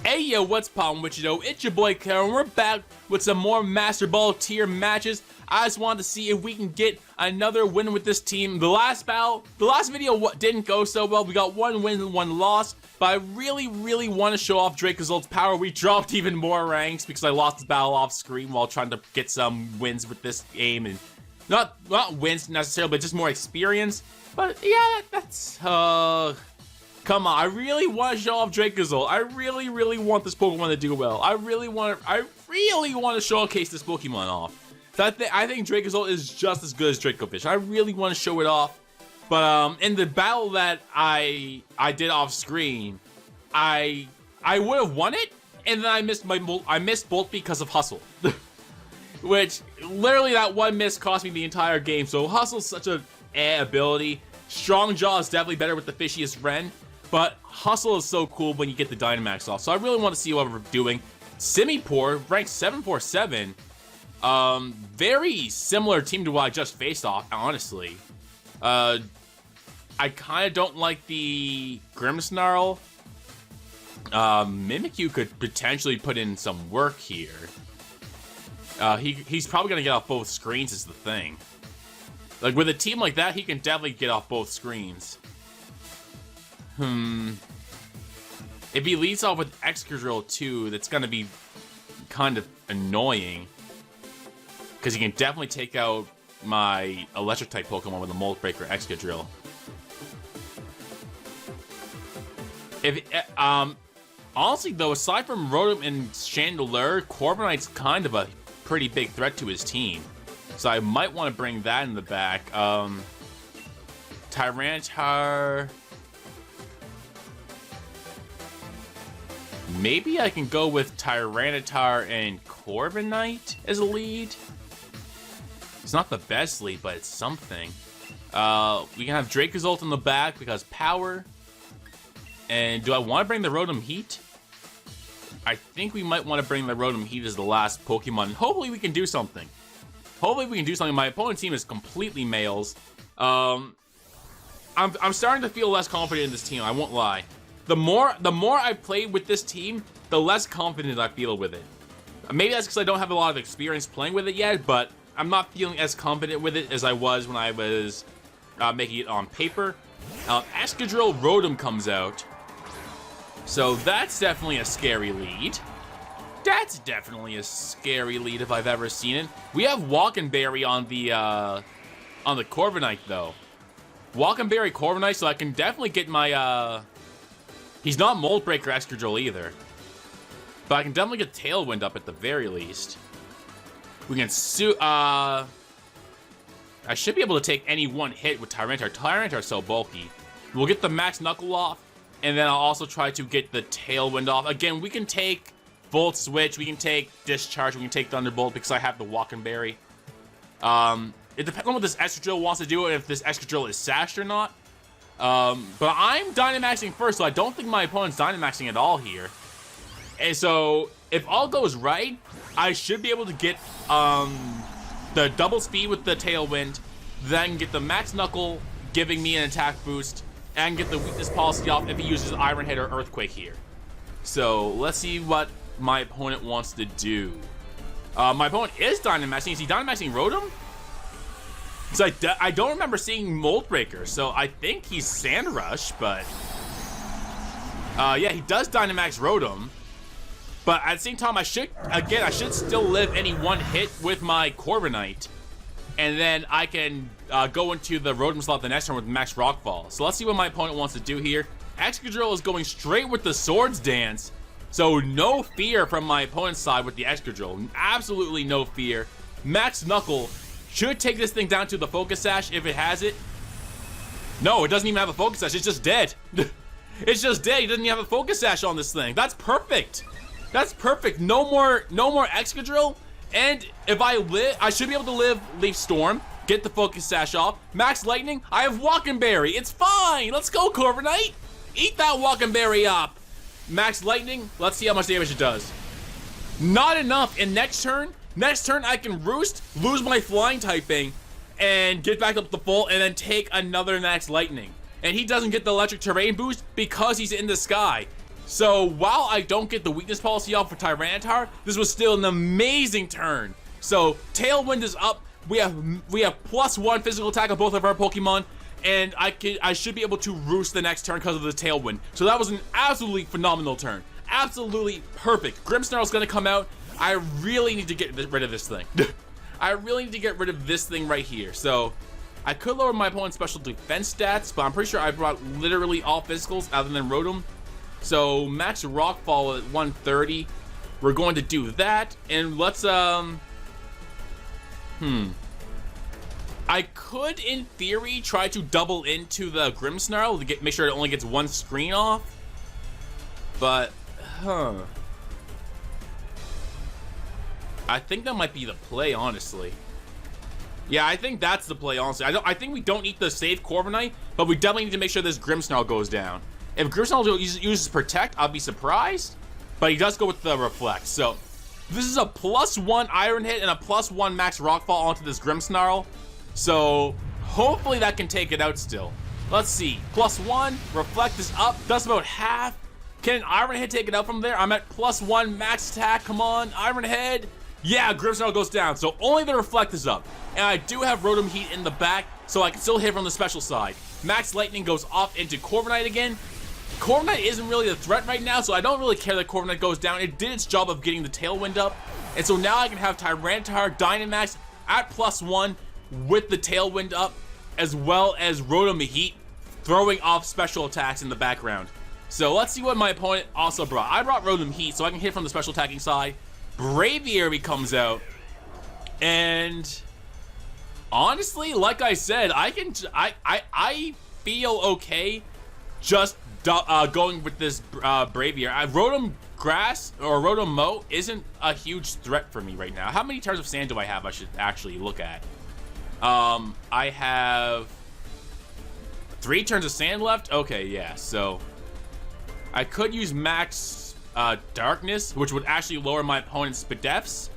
Hey yo, what's poppin' with you though? It's your boy Karen, and we're back with some more Master Ball tier matches. I just wanted to see if we can get another win with this team. The last video didn't go so well. We got one win and one loss, but I really want to show off Dracozold's power. We dropped even more ranks because I lost the battle off screen while trying to get some wins with this game, and not wins necessarily, but just more experience. But yeah, that's come on, I really want to show off Dracozold. I really want this Pokemon to do well. I really want to showcase this Pokemon off. I think Dracozold is just as good as Dracovish. I really want to show it off. But in the battle that I did off screen, I would have won it, and then I missed Bolt because of Hustle. Which literally that one miss cost me the entire game. So Hustle's such a ability. Strong Jaw is definitely better with the fishiest Ren. But Hustle is so cool when you get the Dynamax off. So I really want to see what we're doing. Simipour, ranked 747. Very similar team to what I just faced off, honestly. I kind of don't like the Grimmsnarl. Mimikyu could potentially put in some work here. He's probably going to get off both screens is the thing. Like, with a team like that, he can definitely get off both screens. If he leads off with Excadrill too, that's gonna be kind of annoying. Because he can definitely take out my Electric-type Pokemon with a Mold Breaker Excadrill. Honestly though, aside from Rotom and Chandelure, Corviknight's kind of a pretty big threat to his team. So I might want to bring that in the back. Tyranitar... Maybe I can go with Tyranitar and Corviknight as a lead. It's not the best lead, but it's something. We can have Dracozolt in the back because power. And do I want to bring the Rotom Heat? I think we might want to bring the Rotom Heat as the last Pokemon. Hopefully we can do something. My opponent's team is completely males. I'm starting to feel less confident in this team, I won't lie. The more I play with this team, the less confident I feel with it. Maybe that's because I don't have a lot of experience playing with it yet, but I'm not feeling as confident with it as I was when I was making it on paper. Excadrill Rotom comes out. So that's definitely a scary lead. That's definitely a scary lead if I've ever seen it. We have Walkenberry on the Corviknight though. Walkenberry Corviknight, so I can definitely get my he's not Mold Breaker Excadrill either. But I can definitely get Tailwind up at the very least. We can I should be able to take any one hit with Tyranitar. Tyranitar's so bulky. We'll get the Max Knuckle off, and then I'll also try to get the Tailwind off. Again, we can take Volt Switch, we can take Discharge, we can take Thunderbolt because I have the Walkenberry. It depends on what this Excadrill wants to do and if this Excadrill is sashed or not. But I'm Dynamaxing first, so I don't think my opponent's Dynamaxing at all here. And so, if all goes right, I should be able to get the double speed with the Tailwind, then get the Max Knuckle giving me an attack boost, and get the weakness policy off if he uses Iron Head or Earthquake here. So, let's see what my opponent wants to do. My opponent is Dynamaxing. Is he Dynamaxing Rotom? Because I don't remember seeing Mold Breaker, so I think he's Sandrush, but... yeah, he does Dynamax Rotom. But at the same time, I should still live any one hit with my Corviknight. And then I can go into the Rotom slot the next turn with Max Rockfall. So let's see what my opponent wants to do here. Excadrill is going straight with the Swords Dance. So no fear from my opponent's side with the Excadrill. Absolutely no fear. Max Knuckle should take this thing down to the Focus Sash if it has it. No, it doesn't even have a Focus Sash. It's just dead. It's just dead. He doesn't even have a Focus Sash on this thing. That's perfect. That's perfect. No more Excadrill. And if I live, I should be able to live Leaf Storm, get the Focus Sash off. Max Lightning, I have Walkenberry. It's fine. Let's go, Corviknight. Eat that Walkenberry up. Max Lightning, let's see how much damage it does. Not enough. And next turn I can Roost, lose my Flying typing, and get back up to full and then take another Max Lightning. And he doesn't get the electric terrain boost because he's in the sky. So while I don't get the weakness policy off for Tyranitar, this was still an amazing turn. So Tailwind is up. We have +1 physical attack on both of our Pokemon, and I should be able to roost the next turn because of the Tailwind. So that was an absolutely phenomenal turn. Absolutely perfect. Grimmsnarl's gonna come out. I really need to get rid of this thing. I really need to get rid of this thing right here. So I could lower my opponent's special defense stats, but I'm pretty sure I brought literally all physicals other than Rotom. So max Rockfall at 130. We're going to do that, and let's I could, in theory, try to double into the Grimmsnarl to make sure it only gets one screen off. But, I think that might be the play, honestly. Yeah, I think that's the play, honestly. I think we don't need the save Corviknight, but we definitely need to make sure this Grimmsnarl goes down. If Grimmsnarl uses Protect, I'll be surprised. But he does go with the Reflect, so this is a +1 Iron Hit and a +1 Max Rockfall onto this Grimmsnarl. So hopefully that can take it out still. Let's see. +1, Reflect is up, does about half. Can an Iron Head take it out from there? I'm at +1 max attack. Come on, Iron Head. Yeah, Grimmsnarl goes down, so only the Reflect is up. And I do have Rotom Heat in the back, so I can still hit from the special side. Max Lightning goes off into Corviknight again. Corviknight isn't really a threat right now, so I don't really care that Corviknight goes down. It did its job of getting the Tailwind up. And so now I can have Tyranitar, Dynamax at +1 with the Tailwind up, as well as Rotom Heat throwing off special attacks in the background. So let's see what my opponent also brought. I brought Rotom Heat, so I can hit from the special attacking side. Braviary comes out, and honestly, like I said, I feel okay just going with this Braviary. Rotom Grass or Rotom Mow isn't a huge threat for me right now. How many turns of sand do I have? I should actually look at. I have 3 turns of sand left. Okay, yeah. So I could use Max Darkness, which would actually lower my opponent's Spadefs.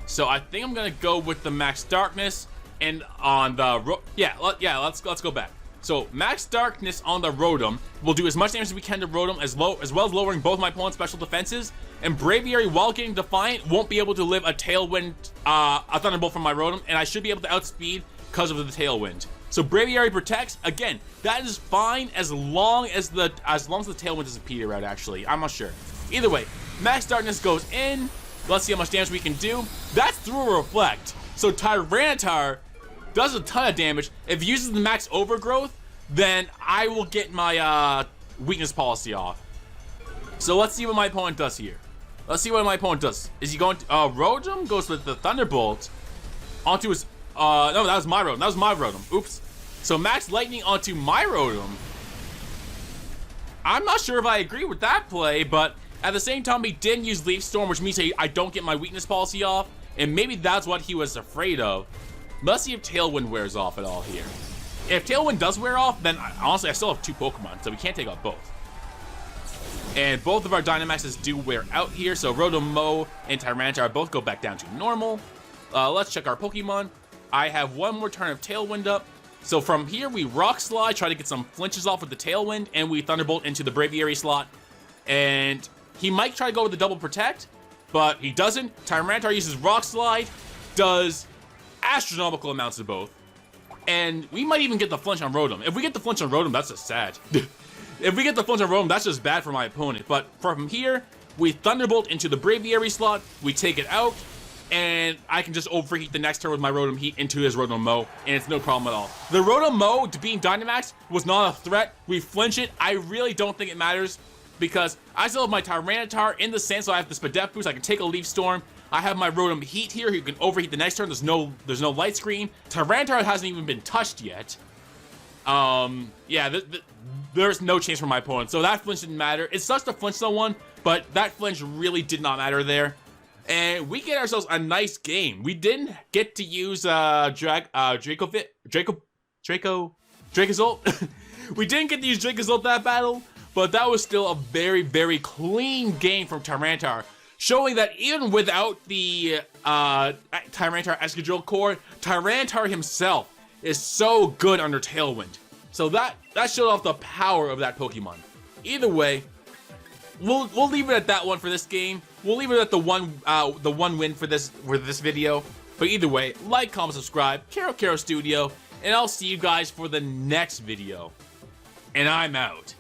So I think I'm gonna go with the Max Darkness, and on the let's go back. So Max Darkness on the Rotom will do as much damage as we can to Rotom, as well as lowering both my opponent's special defenses. And Braviary, while getting Defiant, won't be able to live a Tailwind, a Thunderbolt from my Rotom, and I should be able to outspeed because of the Tailwind. So Braviary protects. Again, that is fine as long as the Tailwind doesn't peter out. Actually, I'm not sure. Either way, Max Darkness goes in. Let's see how much damage we can do. That's through a Reflect. So Tyranitar does a ton of damage. If it uses the Max Overgrowth, then I will get my weakness policy off. So let's see what my opponent does here. Let's see what my opponent does. Is he going to Rotom goes with the Thunderbolt onto his no, that was my Rotom. That was my Rotom. Oops. So Max Lightning onto my Rotom. I'm not sure if I agree with that play, but at the same time, he didn't use Leaf Storm, which means I don't get my weakness policy off, and maybe that's what he was afraid of. Let's see if Tailwind wears off at all here. If Tailwind does wear off, then honestly, I still have 2 Pokemon, so we can't take out both. And both of our Dynamaxes do wear out here, so Rotom Mow and Tyranitar both go back down to normal. Let's check our Pokemon. I have 1 more turn of Tailwind up. So from here, we Rock Slide, try to get some flinches off with the Tailwind, and we Thunderbolt into the Braviary slot. And he might try to go with the Double Protect, but he doesn't. Tyranitar uses Rock Slide, does astronomical amounts of both. And we might even get the flinch on Rotom. If we get the flinch on Rotom, that's just sad. If we get the flinch on Rotom, that's just bad for my opponent. But from here, we Thunderbolt into the Braviary slot, we take it out, and I can just overheat the next turn with my Rotom Heat into his Rotom Mow, and it's no problem at all. The Rotom Mow, being Dynamax, was not a threat. We flinch it. I really don't think it matters, because I still have my Tyranitar in the sand, so I have the Spadef boost. I can take a Leaf Storm. I have my Rotom Heat here, who can overheat the next turn. There's no light screen. Tyranitar hasn't even been touched yet. Yeah, there's no chance for my opponent, so that flinch didn't matter. It sucks to flinch someone, but that flinch really did not matter there. And we get ourselves a nice game. We didn't get to use Dracozolt. We didn't get to use Dracozolt that battle, but that was still a very, very clean game from Tyranitar. showing that even without the Tyranitar Escadrille core, Tyranitar himself is so good under Tailwind. So that showed off the power of that Pokemon. Either way, we'll leave it at that one for this game. We'll leave it at the one win for this video. But either way, like, comment, subscribe, Karo Studio, and I'll see you guys for the next video. And I'm out.